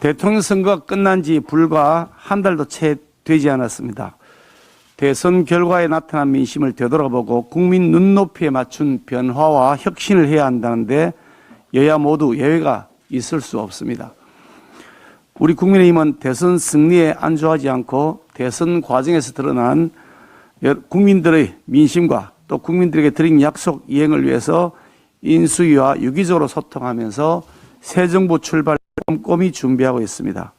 대통령 선거가 끝난 지 불과 한 달도 채 되지 않았습니다. 대선 결과에 나타난 민심을 되돌아보고 국민 눈높이에 맞춘 변화와 혁신을 해야 한다는데 여야 모두 예외가 있을 수 없습니다. 우리 국민의힘은 대선 승리에 안주하지 않고 대선 과정에서 드러난 국민들의 민심과 또 국민들에게 드린 약속 이행을 위해서 인수위와 유기적으로 소통하면서 새 정부 출발을 꼼꼼히 준비하고 있습니다.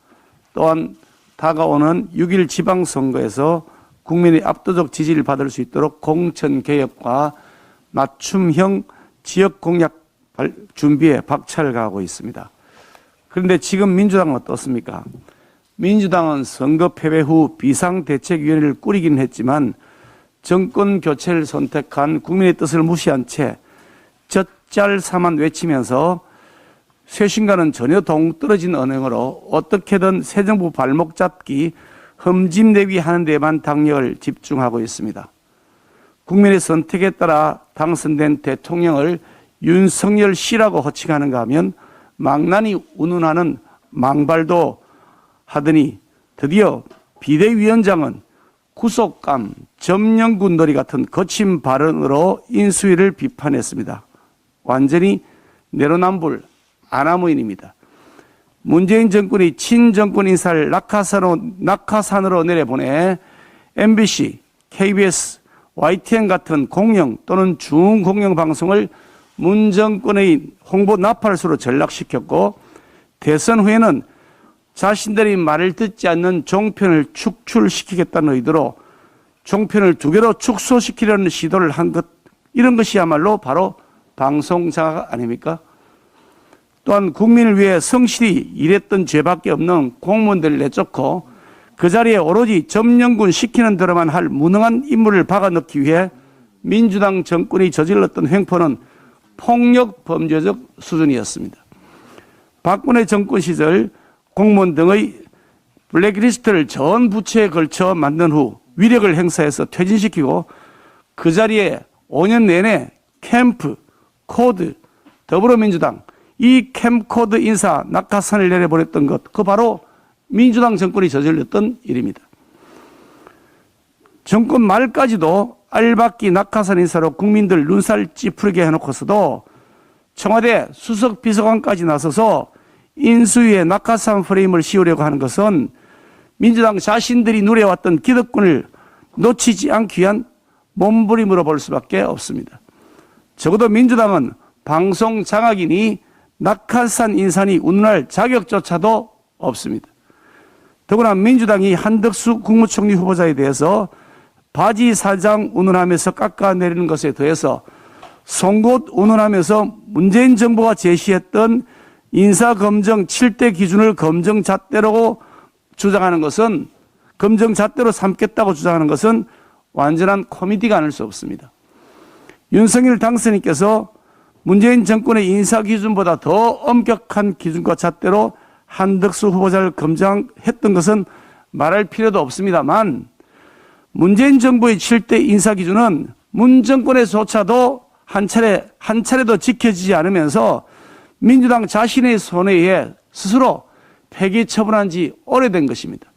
또한 다가오는 6일 지방선거에서 국민의 압도적 지지를 받을 수 있도록 공천개혁과 맞춤형 지역 공약 준비에 박차를 가하고 있습니다. 그런데 지금 민주당은 어떻습니까? 민주당은 선거 패배 후 비상대책위원회를 꾸리긴 했지만 정권 교체를 선택한 국민의 뜻을 무시한 채 젖잘사만 외치면서 쇄신과는 전혀 동떨어진 언행으로 어떻게든 새 정부 발목 잡기 흠집내기 하는 데만 당력을 집중하고 있습니다. 국민의 선택에 따라 당선된 대통령을 윤석열 씨라고 호칭하는가 하면 망나니 운운하는 망발도 하더니 드디어 비대위원장은 구속감, 점령군놀이 같은 거친 발언으로 인수위를 비판했습니다. 완전히 내로남불 아나무인입니다. 문재인 정권이 친정권 인사를 낙하산으로 내려보내 MBC, KBS, YTN 같은 공영 또는 중공영 방송을 문 정권의 홍보 나팔수로 전락시켰고 대선 후에는 자신들이 말을 듣지 않는 종편을 축출시키겠다는 의도로 종편을 2개로 축소시키려는 시도를 한 것, 이런 것이야말로 바로 방송자가 아닙니까? 또한 국민을 위해 성실히 일했던 죄밖에 없는 공무원들을 내쫓고 그 자리에 오로지 점령군 시키는 대로만 할 무능한 인물을 박아넣기 위해 민주당 정권이 저질렀던 횡포는 폭력 범죄적 수준이었습니다. 박근혜 정권 시절 공무원 등의 블랙리스트를 전 부처에 걸쳐 만든 후 위력을 행사해서 퇴진시키고 그 자리에 5년 내내 캠프, 코드, 더불어민주당 이 캠코드 인사 낙하산을 내려보냈던 것, 그 바로 민주당 정권이 저질렀던 일입니다. 정권 말까지도 알박기 낙하산 인사로 국민들 눈살 찌푸리게 해놓고서도 청와대 수석 비서관까지 나서서 인수위에 낙하산 프레임을 씌우려고 하는 것은 민주당 자신들이 누려왔던 기득권을 놓치지 않기 위한 몸부림으로 볼 수밖에 없습니다. 적어도 민주당은 방송 장악인이 낙하산 인사니 운운할 자격조차도 없습니다. 더구나 민주당이 한덕수 국무총리 후보자에 대해서 바지 사장 운운하면서 깎아내리는 것에 더해서 송곳 운운하면서 문재인 정부가 제시했던 인사검증 7대 기준을 검증잣대로 주장하는 것은, 검증잣대로 삼겠다고 주장하는 것은 완전한 코미디가 아닐 수 없습니다. 윤석열 당선인께서 문재인 정권의 인사 기준보다 더 엄격한 기준과 잣대로 한덕수 후보자를 검증했던 것은 말할 필요도 없습니다만, 문재인 정부의 7대 인사 기준은 문 정권에서조차도 한 차례도 지켜지지 않으면서 민주당 자신의 손에 의해 스스로 폐기 처분한 지 오래된 것입니다.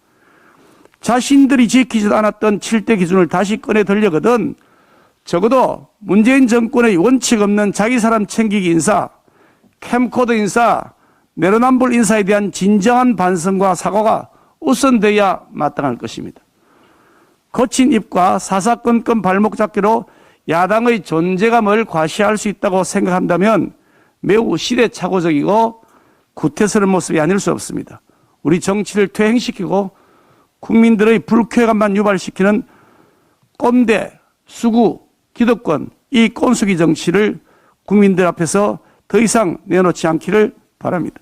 자신들이 지키지도 않았던 7대 기준을 다시 꺼내 들려거든 적어도 문재인 정권의 원칙 없는 자기 사람 챙기기 인사, 캠코더 인사, 내로남불 인사에 대한 진정한 반성과 사과가 우선되어야 마땅할 것입니다. 거친 입과 사사건건 발목 잡기로 야당의 존재감을 과시할 수 있다고 생각한다면 매우 시대착오적이고 구태스러운 모습이 아닐 수 없습니다. 우리 정치를 퇴행시키고 국민들의 불쾌감만 유발시키는 꼰대, 수구, 기득권, 이 꼰숙이 정치를 국민들 앞에서 더 이상 내놓지 않기를 바랍니다.